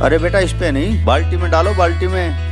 अरे बेटा इस पे नहीं, बाल्टी में डालो, बाल्टी में।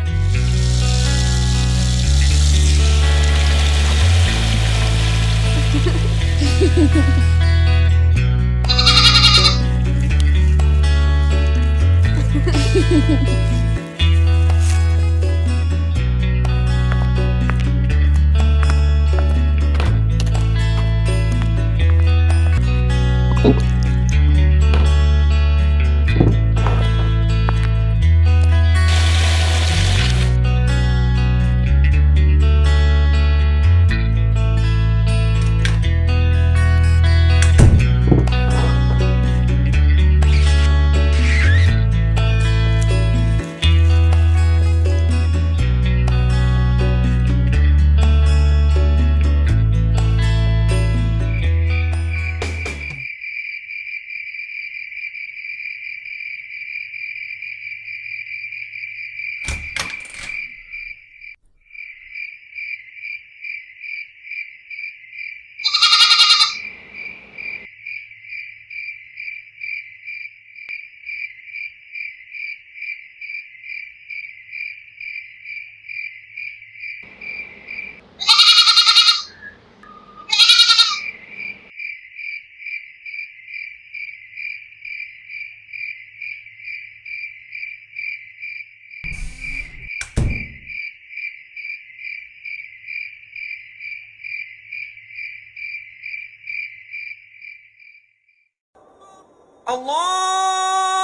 अल्लाहु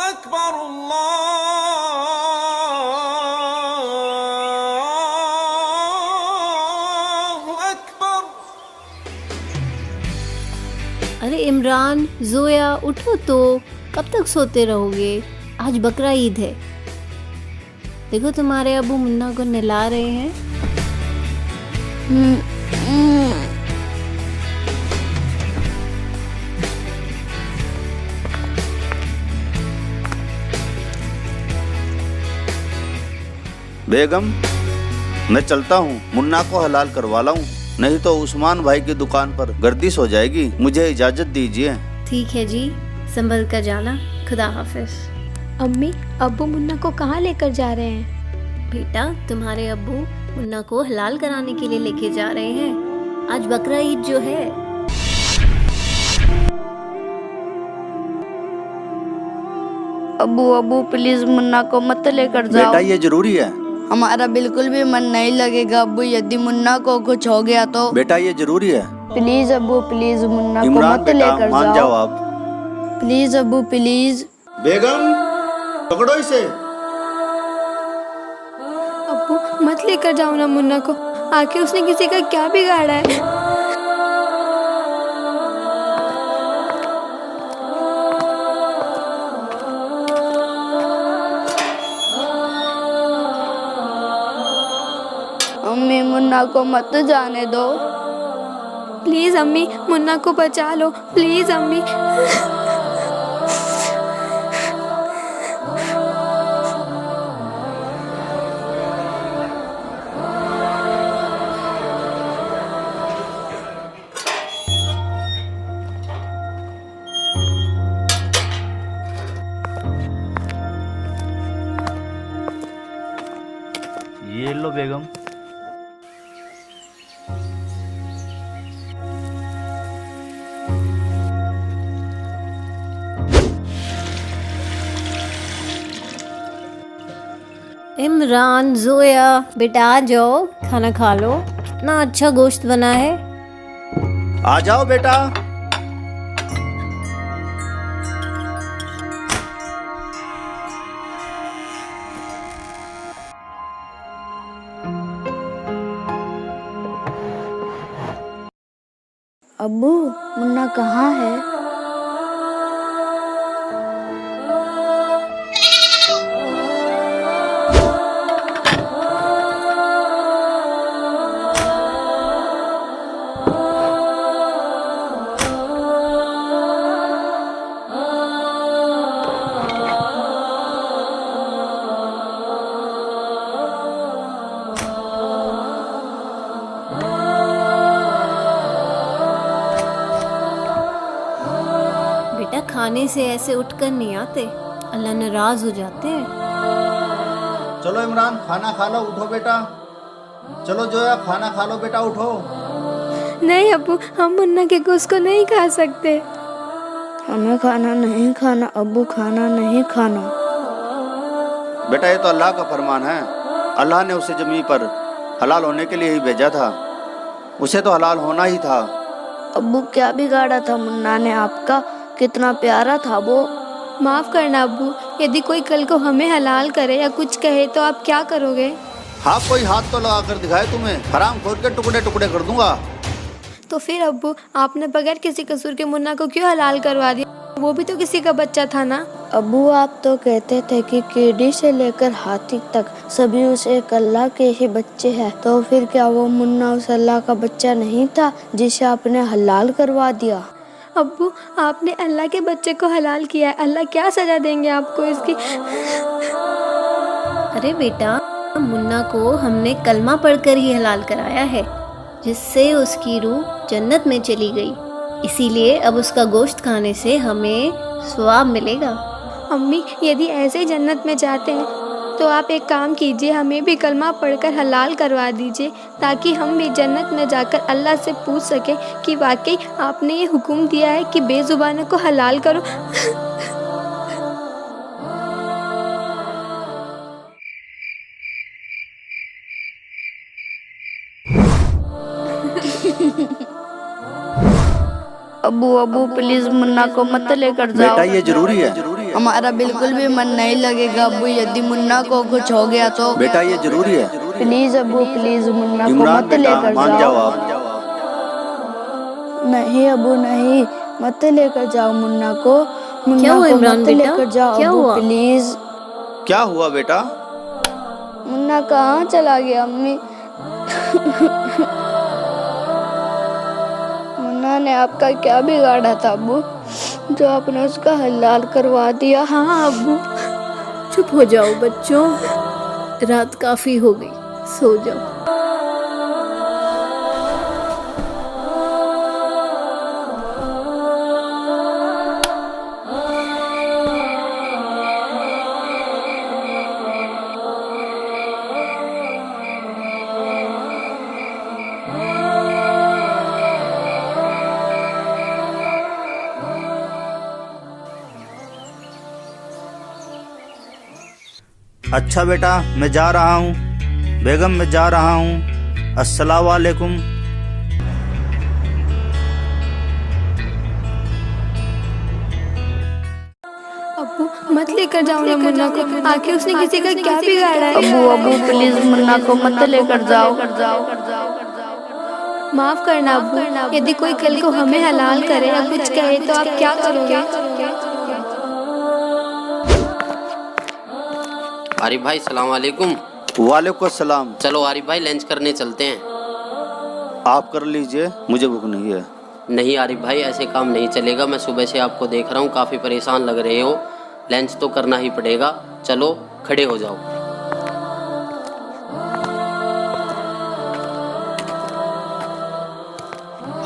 अकबर, अल्लाहु अकबर। अरे इमरान, जोया, उठो तो। कब तक सोते रहोगे? आज बकरा ईद है। देखो तुम्हारे अबू मुन्ना को नहला रहे हैं। बेगम, मैं चलता हूँ, मुन्ना को हलाल करवा लाऊं, नहीं तो उस्मान भाई की दुकान पर गर्दिश हो जाएगी। मुझे इजाजत दीजिए। ठीक है जी, संभल कर जाना। खुदा हाफिज। अम्मी, अब्बू मुन्ना को कहाँ लेकर जा रहे हैं? बेटा, तुम्हारे अब्बू मुन्ना को हलाल कराने के लिए लेके जा रहे हैं। आज बकरा ईद जो है। अबू अबू प्लीज मुन्ना को मत लेकर जाओ। बेटा ये जरूरी है। हमारा बिल्कुल भी मन नहीं लगेगा अबू, यदि मुन्ना को कुछ हो गया तो। बेटा ये जरूरी है। प्लीज अबू प्लीज मुन्ना को इमरान मत बेटा लेकर मान जाओ आप। Please Abu please. बेगम पकड़ो इसे। अब्बू मत लेकर जाओ ना मुन्ना को, आखिर उसने किसी का क्या बिगाड़ा है? अम्मी मुन्ना को मत जाने दो। प्लीज अम्मी, मुन्ना को बचा लो, प्लीज अम्मी। ये लो बेगम। इमरान, जोया, बेटा आ जाओ, खाना खा लो। इतना अच्छा गोश्त बना है। आ जाओ बेटा। अब्बू मुन्ना कहाँ है? बेटा, खाने से ऐसे उठकर नहीं आते। अल्लाह नाराज हो जाते हैं। चलो इमरान खाना खा लो, उठो बेटा। चलो जोया खाना खा लो बेटा, उठो। नहीं अब्बू, हम मुन्ना के गोश्त को नहीं खा सकते। हमें खाना नहीं खाना अब्बू, खाना नहीं खाना। बेटा ये तो अल्लाह का फरमान है। अल्लाह ने उसे ज़मीन पर हलाल होने के लिए ही भेजा था, उसे तो हलाल होना ही था। अब्बू क्या बिगाड़ा था मुन्ना ने आपका, कितना प्यारा था वो। माफ़ करना अब्बू, यदि कोई कल को हमें हलाल करे या कुछ कहे तो आप क्या करोगे? हाँ कोई हाथ तो लगा कर दिखाए तुम्हें, हराम खोद के टुकड़े टुकड़े कर दूंगा। तो फिर अब्बू, आपने बगैर किसी कसूर के मुन्ना को क्यों हलाल करवा दिया? वो भी तो किसी का बच्चा था ना। अब्बू आप तो कहते थे कि कीड़ी से लेकर हाथी तक सभी उस एक अल्लाह के ही बच्चे हैं, तो फिर क्या वो मुन्ना उस अल्लाह का बच्चा नहीं था जिसे आपने हलाल करवा दिया? अब्बू, आपने अल्लाह के बच्चे को हलाल किया है, अल्लाह क्या सजा देंगे आपको इसकी? अरे बेटा, मुन्ना को हमने कलमा पढ़कर ही हलाल कराया है, जिससे उसकी रूह जन्नत में चली गई। इसीलिए अब उसका गोश्त खाने से हमें सवाब मिलेगा। अम्मी, यदि ऐसे ही जन्नत में जाते हैं तो आप एक काम कीजिए, हमें भी कलमा पढ़कर हलाल करवा दीजिए, ताकि हम भी जन्नत में जाकर अल्लाह से पूछ सकें कि वाकई आपने ये हुक्म दिया है कि बेजुबानों को हलाल करो। अब्बू अब्बू प्लीज मुन्ना को मत लेकर जाओ। बेटा ये जरूरी है। हमारा बिल्कुल भी मन नहीं लगेगा अब्बू, यदि मुन्ना को कुछ हो गया तो। बेटा ये जरूरी है। प्लीज अब्बू प्लीज मुन्ना को इमरान मत बेटा लेकर मान जाओ आप। नहीं अब्बू नहीं, मत लेकर जाओ मुन्ना को। क्या मुन्ना हुआ को इमरान मत बेटा? लेकर जाओ क्या अब्बू हुआ? प्लीज। क्या हुआ बेटा? मुन्ना कहाँ चला गया अम्मी? मुन्ना ने आपका क्या बिगाड़ा था अब्बू, जो आपने उसका हलाल करवा दिया? हाँ अब्बू, चुप हो जाओ बच्चों, रात काफ़ी हो गई, सो जाओ। अच्छा बेटा मैं जा रहा हूँ, बेगम मैं जा रहा हूँ, अस्सलाम वालेकुम। अब्बू, मत लेकर जाओ ना मुन्ना को, आखिर उसने किसी का क्या बिगाड़ा है? अब्बू अब्बू प्लीज मुन्ना को मत लेकर जाओ। माफ़ करना अब्बू, यदि कोई कल को हमें हलाल करे या कुछ कहे तो आप क्या करोगे? आरिफ भाई सलाम वालेकुम। वालेकुम अस्सलाम। चलो आरिफ भाई लंच करने चलते हैं। आप कर लीजिए, मुझे भूख नहीं है। नहीं आरिफ भाई ऐसे काम नहीं चलेगा, मैं सुबह से आपको देख रहा हूँ काफ़ी परेशान लग रहे हो, लंच तो करना ही पड़ेगा। चलो खड़े हो जाओ।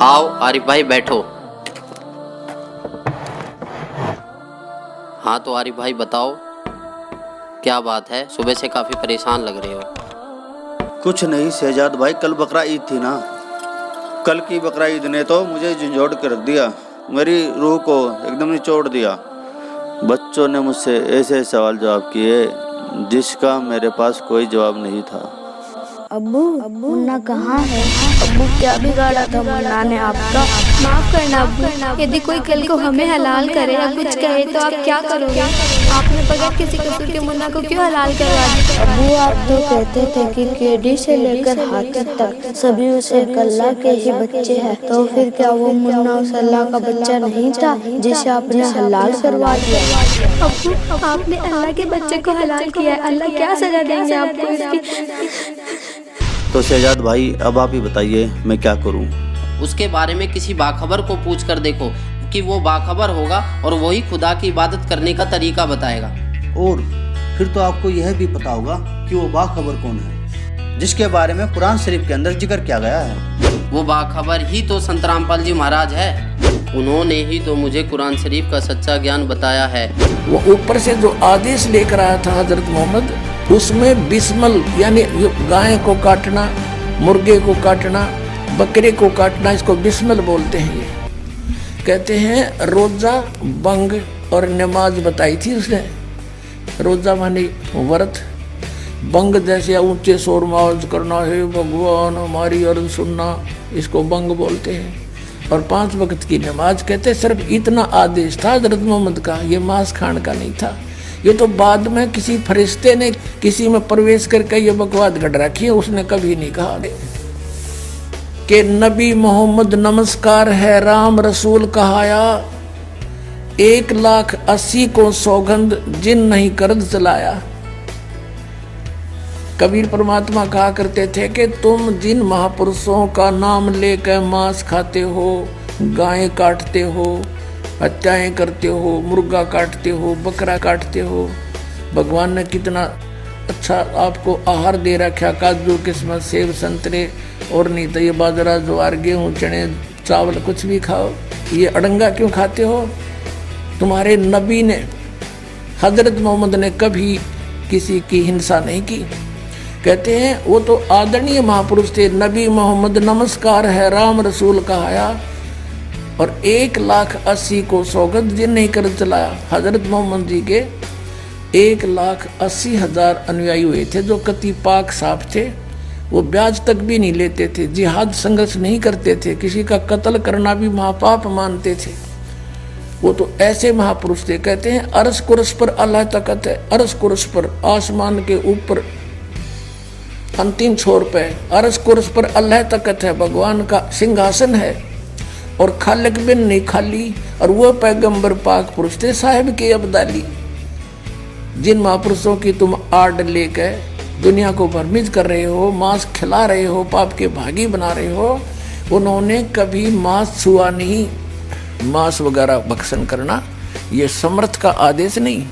आओ आरिफ भाई बैठो। हाँ तो आरिफ भाई बताओ क्या बात है, सुबह से काफ़ी परेशान लग रहे हो। कुछ नहीं शहजाद भाई, कल बकरा ईद थी ना, कल की बकरा ईद ने तो मुझे झंझोड़ के रख दिया, मेरी रूह को एकदम निचोड़ दिया। बच्चों ने मुझसे ऐसे सवाल जवाब किए जिसका मेरे पास कोई जवाब नहीं था। अब्बू मुन्ना कहाँ है? अब्बू क्या बिगाड़ा था मुन्ना ने आपका? माफ़ करना अब्बू, यदि कोई कल को हमें हलाल करे या कुछ कहे तो आप क्या करोगे? आपने बगैर किसी कसूर के मुन्ना को क्यों हलाल करवा दिया? अब्बू आप तो कहते थे कि कीड़ी से लेकर हाथी तक सभी उस एक अल्लाह के ही बच्चे हैं, तो फिर क्या वो मुन्ना उस अल्लाह का बच्चा नहीं था जिसे आपने हलाल करवा दिया? अब्बू, आपने अल्लाह के बच्चे को हलाल किया है, अल्लाह क्या सजा देंगे आपको इसकी? तो शहजाद भाई अब आप ही बताइए मैं क्या करूं? उसके बारे में किसी बाखबर को पूछ कर देखो कि वो बाखबर होगा और वही खुदा की इबादत करने का तरीका बताएगा। और फिर तो आपको यह भी पता होगा कि वो बाखबर कौन है जिसके बारे में कुरान शरीफ के अंदर जिक्र किया गया है। वो बाखबर ही तो संत रामपाल जी महाराज है। उन्होंने ही तो मुझे कुरान शरीफ का सच्चा ज्ञान बताया है। वो ऊपर से जो आदेश लेकर आया था हजरत मोहम्मद, उसमें बिस्मल यानी गाय को काटना, मुर्गे को काटना, बकरे को काटना, इसको बिस्मल बोलते हैं। ये कहते हैं रोजा, बंग और नमाज बताई थी उसने। रोजा माने व्रत, बंग जैसे ऊंचे शोर माज करना है भगवान हमारी अर्ज सुनना, इसको बंग बोलते हैं। और 5 वक्त की नमाज कहते हैं। सिर्फ इतना आदेश था हजरत मोहम्मद का, ये मांस खाने का नहीं था। ये तो बाद में किसी फरिश्ते ने किसी में प्रवेश करके ये बकवाद गढ़ रखी है, उसने कभी नहीं कहा कि नबी मोहम्मद नमस्कार है राम रसूल कहाया, 1,80,000 को सौगंध जिन नहीं करद चलाया। कबीर परमात्मा कहा करते थे कि तुम जिन महापुरुषों का नाम लेकर मांस खाते हो, गाय काटते हो, हत्याएं करते हो, मुर्गा काटते हो, बकरा काटते हो, भगवान ने कितना अच्छा आपको आहार दे रखा, काजू किस्मत सेब संतरे, और नहीं तो ये बाजरा ज्वार गेहूँ चने चावल कुछ भी खाओ, ये अड़ंगा क्यों खाते हो? तुम्हारे नबी ने हजरत मोहम्मद ने कभी किसी की हिंसा नहीं की। कहते हैं वो तो आदरणीय महापुरुष थे। नबी मोहम्मद नमस्कार है राम रसूल कहाया, और 1,80,000 को सौगंध जिन नहीं कर चलाया। हजरत मोहम्मद जी के 1,80,000 अनुयायी हुए थे जो कति पाक साफ थे। वो ब्याज तक भी नहीं लेते थे, जिहाद संघर्ष नहीं करते थे, किसी का कत्ल करना भी महापाप मानते थे। वो तो ऐसे महापुरुष थे। कहते हैं अरस कुरस पर अल्लाह तकत है, अरस कुरस पर आसमान के ऊपर अंतिम छोर पे अरस कुरस पर अल्लाह तकत है, भगवान का सिंहासन है, और खालिक बिन नहीं खाली। और वो पैगंबर पाक पुरुष थे साहिब के अब्दाली, जिन महापुरुषों की तुम आड़ लेकर दुनिया को भ्रमित कर रहे हो, मांस खिला रहे हो, पाप के भागी बना रहे हो, उन्होंने कभी मांस छुआ नहीं। मांस वगैरह भक्षण करना ये समर्थ का आदेश नहीं।